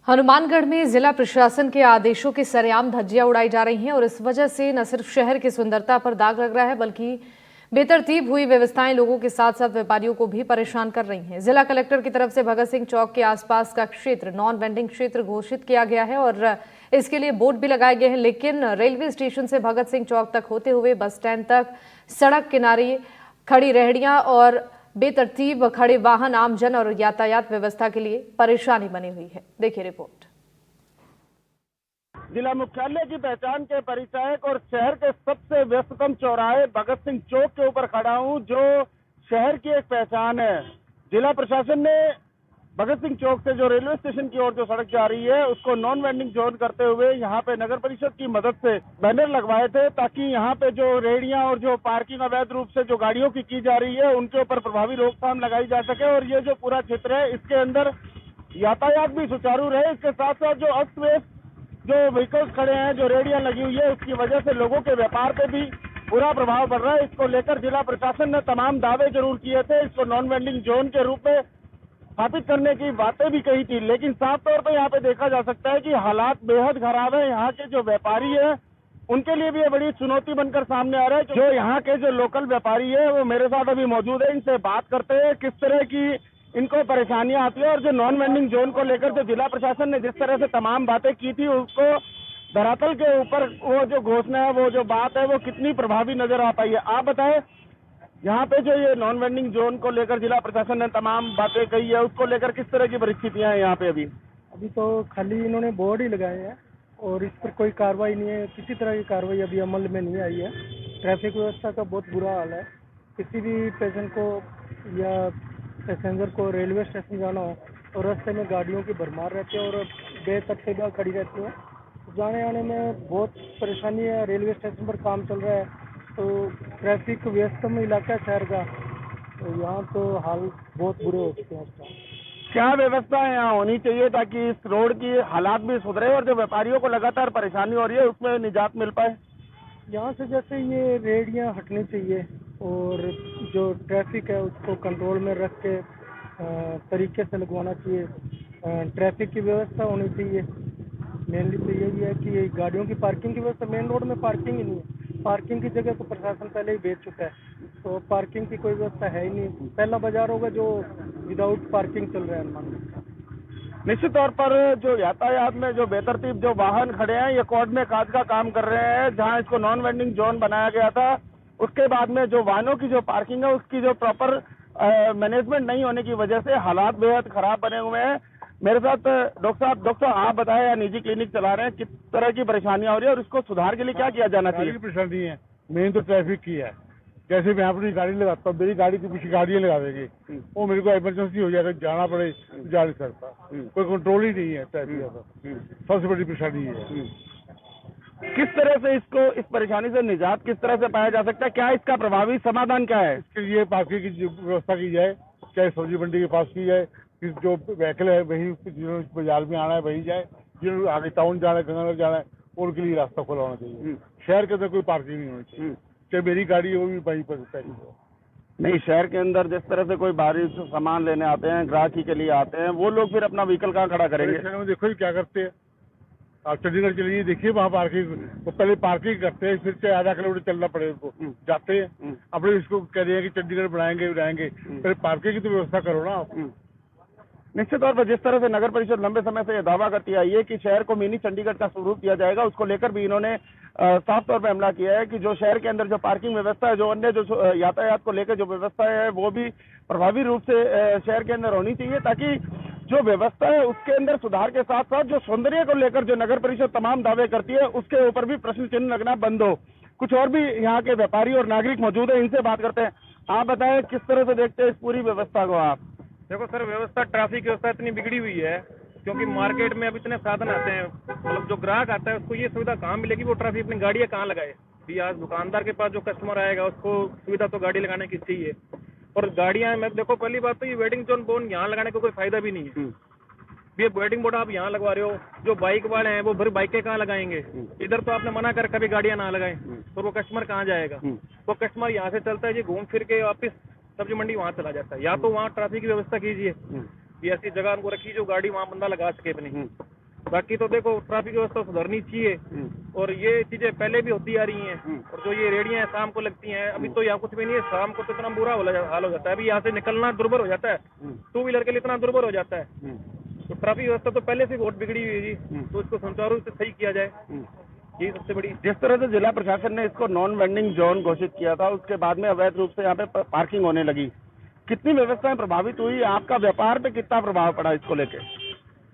हनुमानगढ़ में जिला प्रशासन के आदेशों की सरेआम धज्जियां उड़ाई जा रही हैं और इस वजह से न सिर्फ शहर की सुंदरता पर दाग लग रहा है बल्कि बेतरतीब हुई व्यवस्थाएं लोगों के साथ साथ व्यापारियों को भी परेशान कर रही हैं। जिला कलेक्टर की तरफ से भगत सिंह चौक के आसपास का क्षेत्र नॉन वेंडिंग क्षेत्र घोषित किया गया है और इसके लिए बोर्ड भी लगाए गए हैं, लेकिन रेलवे स्टेशन से भगत सिंह चौक तक होते हुए बस स्टैंड तक सड़क किनारे खड़ी रेहड़ियां और बेतरतीब खड़े वाहन आमजन और यातायात व्यवस्था के लिए परेशानी बनी हुई है। देखिए रिपोर्ट। जिला मुख्यालय की पहचान के परिचायक और शहर के सबसे व्यस्ततम चौराहे भगत सिंह चौक के ऊपर खड़ा हूं, जो शहर की एक पहचान है। जिला प्रशासन ने भगत सिंह चौक से जो रेलवे स्टेशन की ओर जो सड़क जा रही है उसको नॉन वेंडिंग जोन करते हुए यहाँ पे नगर परिषद की मदद से बैनर लगवाए थे, ताकि यहाँ पे जो रेहड़ियां और जो पार्किंग अवैध रूप से जो गाड़ियों की जा रही है उनके ऊपर प्रभावी रोकथाम लगाई जा सके और ये जो पूरा क्षेत्र है इसके अंदर यातायात भी सुचारू रहे। इसके साथ साथ जो अस्त व्यस्त जो व्हीकल्स खड़े हैं, जो रेहड़ियां लगी हुई है, उसकी वजह से लोगों के व्यापार पे भी बुरा प्रभाव पड़ रहा है। इसको लेकर जिला प्रशासन ने तमाम दावे जरूर किए थे, इसको नॉन वेंडिंग जोन के रूप में स्थापित करने की बातें भी कही थी, लेकिन साफ तौर पर यहाँ पे देखा जा सकता है कि हालात बेहद खराब है। यहाँ के जो व्यापारी है उनके लिए भी ये बड़ी चुनौती बनकर सामने आ रहा है। जो यहाँ के जो लोकल व्यापारी है वो मेरे साथ अभी मौजूद है, इनसे बात करते हैं किस तरह की इनको परेशानियां आती है और जो नॉन वेंडिंग जोन को लेकर जो जिला प्रशासन ने जिस तरह से तमाम बातें की थी उसको धरातल के ऊपर वो जो घोषणा है, वो जो बात है, वो कितनी प्रभावी नजर आ पाई है। आप बताएं, यहाँ पे जो ये नॉन वेंडिंग जोन को लेकर जिला प्रशासन ने तमाम बातें कही है, उसको लेकर किस तरह की परिस्थितियां हैं यहाँ पे? अभी तो खाली इन्होंने बोर्ड ही लगाए हैं और इस पर कोई कार्रवाई नहीं है, किसी तरह की कार्रवाई अभी अमल में नहीं आई है। ट्रैफिक व्यवस्था का बहुत बुरा हाल है। किसी भी पेशेंट को या पैसेंजर को रेलवे स्टेशन जाना हो तो रास्ते में गाड़ियों की भरमार रहती है और बेतरतीब खड़ी रहती है, जाने आने में बहुत परेशानी है। रेलवे स्टेशन पर काम चल रहा है तो ट्रैफिक व्यस्तम इलाका शहर का, तो यहाँ तो हाल बहुत बुरे हो चुके हैं। उसका क्या व्यवस्था यहाँ होनी चाहिए ताकि इस रोड की हालात भी सुधरे और जो व्यापारियों को लगातार परेशानी हो रही है उसमें निजात मिल पाए? यहाँ से जैसे ये रेहड़ियाँ हटनी चाहिए और जो ट्रैफिक है उसको कंट्रोल में रख के तरीके से लगवाना चाहिए। ट्रैफिक की व्यवस्था होनी चाहिए। मेनली तो यही है कि गाड़ियों की पार्किंग की व्यवस्था, मेन रोड में पार्किंग ही नहीं है। पार्किंग की जगह तो प्रशासन पहले ही बेच चुका है, तो पार्किंग की कोई व्यवस्था है ही नहीं। पहला बाजार होगा जो विदाउट पार्किंग चल रहा है हनुमानगढ़। निश्चित तौर पर जो यातायात में जो बेतरतीब जो वाहन खड़े हैं ये कोर्ट में काज का काम कर रहे हैं। जहां इसको नॉन वेंडिंग जोन बनाया गया था उसके बाद में जो वाहनों की जो पार्किंग है उसकी जो प्रॉपर मैनेजमेंट नहीं होने की वजह से हालात बेहद खराब बने हुए हैं। मेरे साथ डॉक्टर साहब आप बताएं, या निजी क्लिनिक चला रहे हैं, किस तरह की परेशानियां हो रही है और इसको सुधार के लिए क्या किया जाना चाहिए? परेशानी है मेन तो ट्रैफिक की है। जैसे मैं अपनी गाड़ी लगाता हूँ, मेरी गाड़ी की पीछे गाड़ियाँ लगा देंगे, वो मेरे को इमरजेंसी हो जाएगा, जाना पड़े जा नहीं सकता, कोई कंट्रोल ही नहीं है ट्रैफिक का। सबसे बड़ी परेशानी है। किस तरह से इसको इस परेशानी से निजात किस तरह से पाया जा सकता है? क्या इसका प्रभावी समाधान क्या है? इसके लिए पार्किंग की व्यवस्था की जाए, चाहे सब्जी मंडी के पास की जाए, जो व्हीकल है वही जिन्होंने बाजार में आना है वही जाए, जिन्होंने आगे टाउन जाना है, गंगानगर जाना है, उनके लिए रास्ता खुला होना चाहिए। शहर के अंदर कोई पार्किंग नहीं होनी चाहिए, चाहे मेरी गाड़ी है वो भी वहीं पर पैकिंग हो। नहीं, शहर के अंदर जिस तरह से कोई बाहरी सामान लेने आते हैं, ग्राहकी के लिए आते हैं, वो लोग फिर अपना व्हीकल कहाँ खड़ा करेंगे? शहर में देखो क्या करते हैं। आप चंडीगढ़ चलिए, देखिए वहाँ पार्किंग, वो पहले पार्किंग करते हैं, फिर चाहे आधा किलोमीटर चलना पड़े उनको, जाते हैं अपने इसको कह रहे हैं कि चंडीगढ़ बनाएंगे, पहले पार्किंग की तो व्यवस्था करो ना आप। निश्चित तौर पर जिस तरह से नगर परिषद लंबे समय से यह दावा करती आई है कि शहर को मिनी चंडीगढ़ का स्वरूप दिया जाएगा, उसको लेकर भी इन्होंने साफ तौर पर हमला किया है कि जो शहर के अंदर जो पार्किंग व्यवस्था है, जो अन्य जो यातायात को लेकर जो व्यवस्था है वो भी प्रभावी रूप से शहर के अंदर होनी चाहिए, ताकि जो व्यवस्था है उसके अंदर सुधार के साथ साथ जो सौंदर्य को लेकर जो नगर परिषद तमाम दावे करती है उसके ऊपर भी प्रश्न चिन्ह लगना बंद हो। कुछ और भी यहाँ के व्यापारी और नागरिक मौजूद है, इनसे बात करते हैं। आप बताएं, किस तरह से देखते हैं इस पूरी व्यवस्था को आप? देखो सर, व्यवस्था ट्रैफिक व्यवस्था इतनी बिगड़ी हुई है क्योंकि मार्केट में अब इतने साधन आते हैं, मतलब जो ग्राहक आता है उसको ये सुविधा कहाँ मिलेगी, वो ट्रैफिक अपनी गाड़ियाँ कहाँ लगाए। भी आज दुकानदार के पास जो कस्टमर आएगा उसको सुविधा तो गाड़ी लगाने की चाहिए, और गाड़ियाँ मैं देखो पहली बात तो ये वेटिंग जोन बोर्ड यहाँ लगाने का कोई फायदा भी नहीं है। ये वेटिंग बोर्ड आप यहाँ लगवा रहे हो, जो बाइक वाले हैं वो फिर बाइकें कहाँ लगाएंगे? इधर तो आपने मना कर कभी गाड़ियाँ ना लगाएं, तो वो कस्टमर कहाँ जाएगा? वो कस्टमर यहाँ से चलता है जी, घूम फिर के वापस सब्जी मंडी वहाँ चला जाता है। या तो वहाँ ट्रैफिक की व्यवस्था कीजिए, ऐसी जगह उनको रखिए जो गाड़ी वहाँ बंदा लगा सके अपनी। बाकी तो देखो ट्रैफिक व्यवस्था सुधरनी चाहिए और ये चीजें पहले भी होती आ रही हैं। और जो ये रेडियां शाम को लगती हैं, अभी तो यहाँ कुछ भी नहीं है, शाम को तो इतना बुरा हाल हो जाता है, अभी यहाँ से निकलना दुर्भर हो जाता है, 2 व्हीलर के लिए इतना दुर्भर हो जाता है। तो ट्रैफिक व्यवस्था तो पहले से बहुत बिगड़ी हुई है जी, तो इसको सुचारू रूप से सही किया जाए, यही सबसे बड़ी। जिस तरह से जिला प्रशासन ने इसको नॉन वेंडिंग जोन घोषित किया था, उसके बाद में अवैध रूप से यहाँ पे पार्किंग होने लगी, कितनी व्यवस्थाएं प्रभावित हुई, आपका व्यापार पे कितना प्रभाव पड़ा इसको लेके?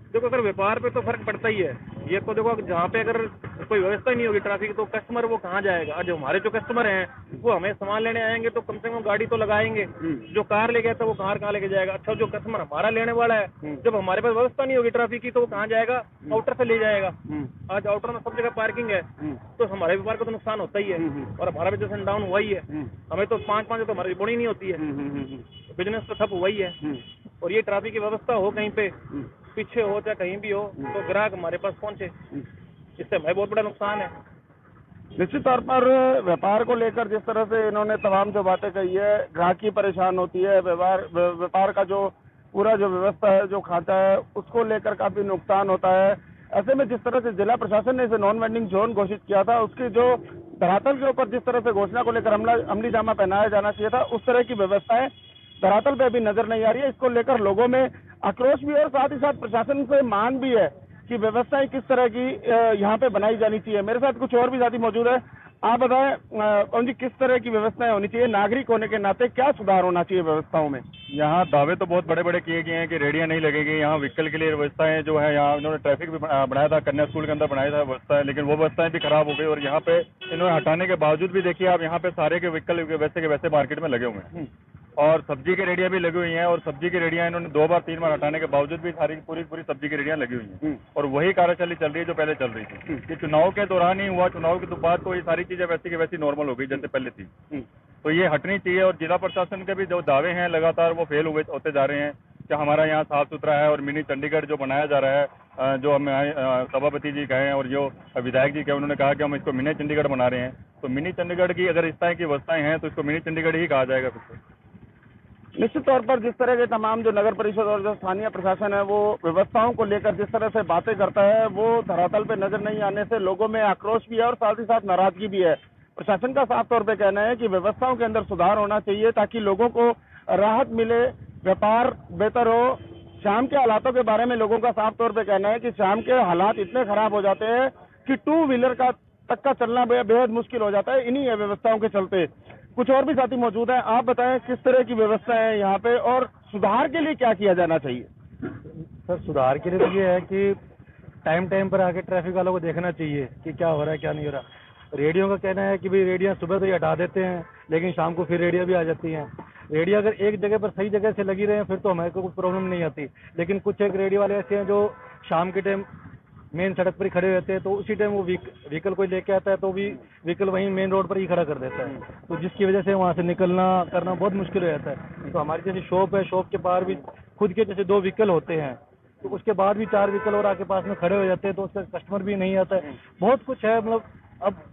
देखो अगर व्यापार पे तो फर्क पड़ता ही है, ये तो देखो जहाँ पे अगर कोई व्यवस्था नहीं होगी ट्रैफिक, तो कस्टमर वो कहाँ जाएगा। आज हमारे जो कस्टमर हैं वो हमें सामान लेने आएंगे तो कम से कम गाड़ी तो लगाएंगे, जो कार ले गया था वो कार कहाँ लेके जाएगा। अच्छा जो कस्टमर हमारा लेने वाला है, जब हमारे पास व्यवस्था नहीं होगी ट्रैफिक की, तो वो कहाँ जाएगा, आउटर से ले जाएगा। आज आउटर में सब जगह पार्किंग है, तो हमारे व्यापार को तो नुकसान होता ही है, और हमारा बिजनेस डाउन हुआ ही है। हमें तो 5-5 तो हमारी रिपोर्टिंग नहीं होती है, बिजनेस तो ठप हुआ ही है। और ये ट्रैफिक की व्यवस्था हो कहीं पे पीछे हो चाहे कहीं भी हो, तो ग्राहक हमारे पास पहुंचे, इससे हमें बहुत बड़ा नुकसान है। निश्चित तौर पर व्यापार को लेकर जिस तरह से इन्होंने तमाम जो बातें कही है, ग्राहकी परेशान होती है, व्यापार का जो पूरा जो व्यवस्था है, जो खाता है, उसको लेकर काफी नुकसान होता है। ऐसे में जिस तरह से जिला प्रशासन ने इसे नॉन वेंडिंग जोन घोषित किया था, उसकी जो धरातल के ऊपर जिस तरह से घोषणा को लेकर अमली जामा पहनाया जाना चाहिए था, उस तरह की व्यवस्थाएं धरातल पे अभी नजर नहीं आ रही है। इसको लेकर लोगों में आक्रोश भी है और साथ ही साथ प्रशासन से मांग भी है कि व्यवस्थाएं किस तरह की यहाँ पे बनाई जानी चाहिए। मेरे साथ कुछ और भी साथी मौजूद है, आप बताएं पवन जी, किस तरह की व्यवस्थाएं होनी चाहिए, नागरिक होने के नाते क्या सुधार होना चाहिए व्यवस्थाओं में? यहाँ दावे तो बहुत बड़े बड़े किए गए हैं कि रेडियां नहीं लगेगी, यहाँ व्हीकल के लिए व्यवस्थाएं जो है, यहाँ इन्होंने ट्रैफिक भी बनाया था, कन्या स्कूल के अंदर बनाया था व्यवस्था, लेकिन वो व्यवस्थाएं भी खराब हो गई। और यहाँ पे इन्होंने हटाने के बावजूद भी देखिए आप, यहाँ पे सारे के व्हीकल वैसे के वैसे मार्केट में लगे हुए हैं, और सब्जी की रेडियां भी लगी हुई हैं, और सब्जी की रेडियां इन्होंने 2 बार 3 बार हटाने के बावजूद भी सारी पूरी सब्जी की रेडियां लगी हुई हैं, और वही कार्यशैली चल रही है जो पहले चल रही थी। ये चुनाव के दौरान ही हुआ, चुनाव के बाद तो ये सारी चीजें वैसी की वैसी नॉर्मल हो गई जैसे पहले थी। तो ये हटनी चाहिए, और जिला प्रशासन के भी जो दावे हैं लगातार वो फेल होते जा रहे हैं कि हमारा यहाँ साफ सुथरा है, और मिनी चंडीगढ़ जो बनाया जा रहा है, जो हम सभापति जी कहे और जो विधायक जी कहे, उन्होंने कहा कि हम इसको मिनी चंडीगढ़ बना रहे हैं। तो मिनी चंडीगढ़ की अगर इस तरह की व्यवस्थाएं हैं तो इसको मिनी चंडीगढ़ ही कहा जाएगा फिर से। निश्चित तौर पर जिस तरह के तमाम जो नगर परिषद और जो स्थानीय प्रशासन है, वो व्यवस्थाओं को लेकर जिस तरह से बातें करता है, वो धरातल पे नजर नहीं आने से लोगों में आक्रोश भी है और साथ ही साथ नाराजगी भी है। प्रशासन का साफ तौर पे कहना है कि व्यवस्थाओं के अंदर सुधार होना चाहिए ताकि लोगों को राहत मिले, व्यापार बेहतर हो। शाम के हालातों के बारे में लोगों का साफ तौर पे कहना है कि शाम के हालात इतने खराब हो जाते हैं कि 2 व्हीलर तक का चलना बेहद मुश्किल हो जाता है इन्हीं व्यवस्थाओं के चलते। कुछ और भी साथी मौजूद हैं, आप बताएं किस तरह की व्यवस्था है यहाँ पे और सुधार के लिए क्या किया जाना चाहिए? सर सुधार के लिए तो ये है कि टाइम पर आके ट्रैफिक वालों को देखना चाहिए कि क्या हो रहा है क्या नहीं हो रहा। रेडियो का कहना है कि भाई रेडियां सुबह तो ही हटा देते हैं, लेकिन शाम को फिर रेडियो भी आ जाती हैं। रेडियो अगर एक जगह पर सही जगह से लगी रहे फिर तो हमें कोई प्रॉब्लम नहीं आती, लेकिन कुछ एक रेडियो वाले ऐसे हैं जो शाम के टाइम मेन सड़क पर ही खड़े रहते हैं, तो उसी टाइम वो व्हीकल कोई लेके आता है तो भी व्हीकल वहीं मेन रोड पर ही खड़ा कर देता है, तो जिसकी वजह से वहाँ से निकलना करना बहुत मुश्किल हो जाता है। तो हमारी जैसी शॉप है, शॉप के बाहर भी खुद के जैसे 2 व्हीकल होते हैं, तो उसके बाद भी 4 व्हीकल और आके पास में खड़े हो जाते हैं, तो उसका कस्टमर भी नहीं आता है। बहुत कुछ है, मतलब अब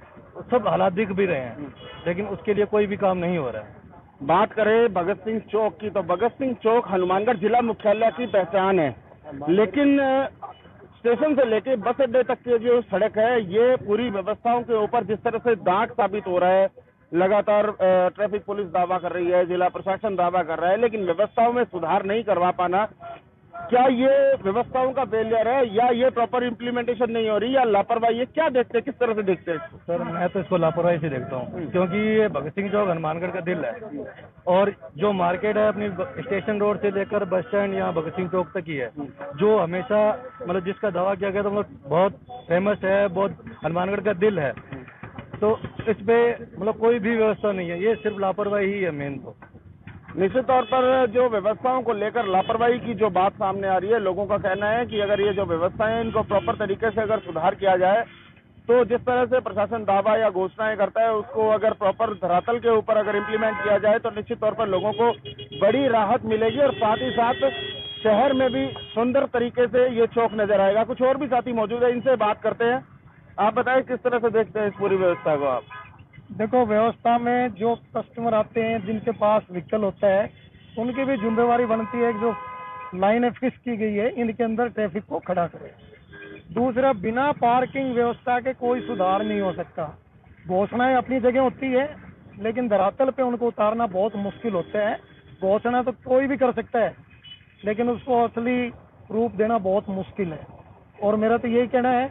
सब हालात दिख भी रहे हैं, लेकिन उसके लिए कोई भी काम नहीं हो रहा है। बात करें भगत सिंह चौक की, तो भगत सिंह चौक हनुमानगढ़ जिला मुख्यालय की पहचान है, लेकिन स्टेशन से लेके बस अड्डे तक की जो सड़क है, ये पूरी व्यवस्थाओं के ऊपर जिस तरह से दाग साबित हो रहा है। लगातार ट्रैफिक पुलिस दावा कर रही है, जिला प्रशासन दावा कर रहा है, लेकिन व्यवस्थाओं में सुधार नहीं करवा पाना, क्या ये व्यवस्थाओं का फेलियर है या ये प्रॉपर इम्प्लीमेंटेशन नहीं हो रही या लापरवाही है? क्या देखते हैं, किस तरह से देखते हैं इसको? सर मैं तो इसको लापरवाही से देखता हूँ, क्योंकि ये भगत सिंह चौक हनुमानगढ़ का दिल है, और जो मार्केट है अपनी स्टेशन रोड से लेकर बस स्टैंड यहाँ भगत सिंह चौक तक ही है, जो हमेशा मतलब जिसका दावा किया गया था मतलब बहुत फेमस है, बहुत हनुमानगढ़ का दिल है, तो इस पे मतलब कोई भी व्यवस्था नहीं है, ये सिर्फ लापरवाही ही है मेन। तो निश्चित तौर पर जो व्यवस्थाओं को लेकर लापरवाही की जो बात सामने आ रही है, लोगों का कहना है कि अगर ये जो व्यवस्थाएं इनको प्रॉपर तरीके से अगर सुधार किया जाए, तो जिस तरह से प्रशासन दावा या घोषणाएं करता है, उसको अगर प्रॉपर धरातल के ऊपर अगर इम्प्लीमेंट किया जाए तो निश्चित तौर पर लोगों को बड़ी राहत मिलेगी और साथ ही साथ शहर में भी सुंदर तरीके से ये चौक नजर आएगा। कुछ और भी साथी मौजूद है, इनसे बात करते हैं। आप बताएं किस तरह से देखते हैं इस पूरी व्यवस्था को? आप देखो, व्यवस्था में जो कस्टमर आते हैं जिनके पास व्हीकल होता है, उनकी भी जिम्मेवारी बनती है, जो लाइनें फिक्स की गई है इनके अंदर ट्रैफिक को खड़ा करे। दूसरा, बिना पार्किंग व्यवस्था के कोई सुधार नहीं हो सकता। घोषणाएं अपनी जगह होती है, लेकिन धरातल पे उनको उतारना बहुत मुश्किल होता है। घोषणा तो कोई भी कर सकता है, लेकिन उसको असली रूप देना बहुत मुश्किल है। और मेरा तो यही कहना है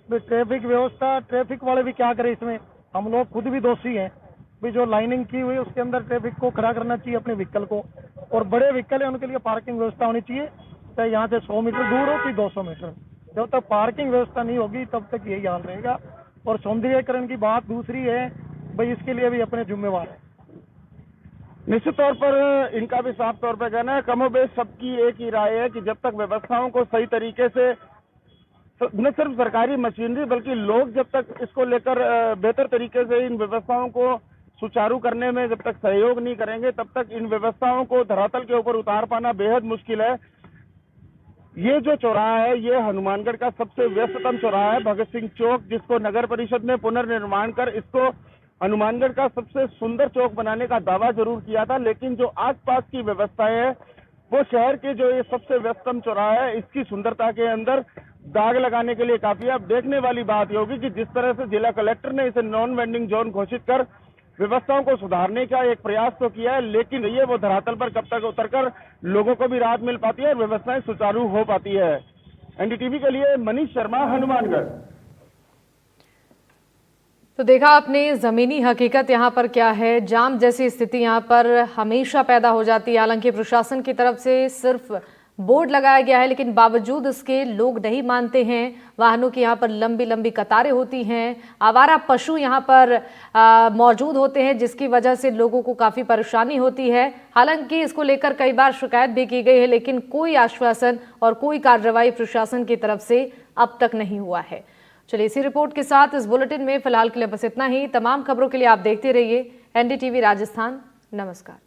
कि ट्रैफिक व्यवस्था, ट्रैफिक वाले भी क्या करें इसमें, हम लोग खुद भी दोषी हैं। भी जो लाइनिंग की हुई उसके अंदर ट्रैफिक को खड़ा करना चाहिए अपने व्हीकल को, और बड़े व्हीकल है उनके लिए पार्किंग व्यवस्था होनी चाहिए, चाहे यहाँ से 100 मीटर दूर हो कि 200 मीटर। जब तक पार्किंग व्यवस्था नहीं होगी तब तक यही हाल रहेगा। और सौंदर्यीकरण की बात दूसरी है, भाई इसके लिए भी अपने जिम्मेवार है। निश्चित तौर पर इनका भी साफ तौर पर कहना है, कमोबेश सबकी एक ही राय है कि जब तक व्यवस्थाओं को सही तरीके से, न सिर्फ सरकारी मशीनरी बल्कि लोग जब तक इसको लेकर बेहतर तरीके से इन व्यवस्थाओं को सुचारू करने में जब तक सहयोग नहीं करेंगे, तब तक इन व्यवस्थाओं को धरातल के ऊपर उतार पाना बेहद मुश्किल है। ये जो चौराहा है, ये हनुमानगढ़ का सबसे व्यस्ततम चौराहा है, भगत सिंह चौक, जिसको नगर परिषद ने पुनर्निर्माण कर इसको हनुमानगढ़ का सबसे सुंदर चौक बनाने का दावा जरूर किया था, लेकिन जो आसपास की व्यवस्थाएं है वो शहर के जो ये सबसे व्यस्ततम चौराहा है इसकी सुंदरता के अंदर दाग लगाने के लिए काफी है। अब देखने वाली बात ये होगी कि जिस तरह से जिला कलेक्टर ने इसे नॉन वेंडिंग जोन घोषित कर व्यवस्थाओं को सुधारने का एक प्रयास तो किया है, लेकिन ये वो धरातल पर कब तक उतरकर लोगों को भी राहत मिल पाती है और व्यवस्थाएं सुचारू हो पाती है। एनडीटीवी के लिए मनीष शर्मा, हनुमानगढ़। तो देखा आपने जमीनी हकीकत यहाँ पर क्या है। जाम जैसी स्थिति यहाँ पर हमेशा पैदा हो जाती है। हालांकि प्रशासन की तरफ से सिर्फ बोर्ड लगाया गया है, लेकिन बावजूद इसके लोग नहीं मानते हैं। वाहनों की यहाँ पर लंबी लंबी कतारें होती हैं। आवारा पशु यहाँ पर मौजूद होते हैं, जिसकी वजह से लोगों को काफ़ी परेशानी होती है। हालांकि इसको लेकर कई बार शिकायत भी की गई है, लेकिन कोई आश्वासन और कोई कार्रवाई प्रशासन की तरफ से अब तक नहीं हुआ है। चलिए, इसी रिपोर्ट के साथ इस बुलेटिन में फिलहाल के लिए बस इतना ही। तमाम खबरों के लिए आप देखते रहिए एनडीटीवी राजस्थान। नमस्कार।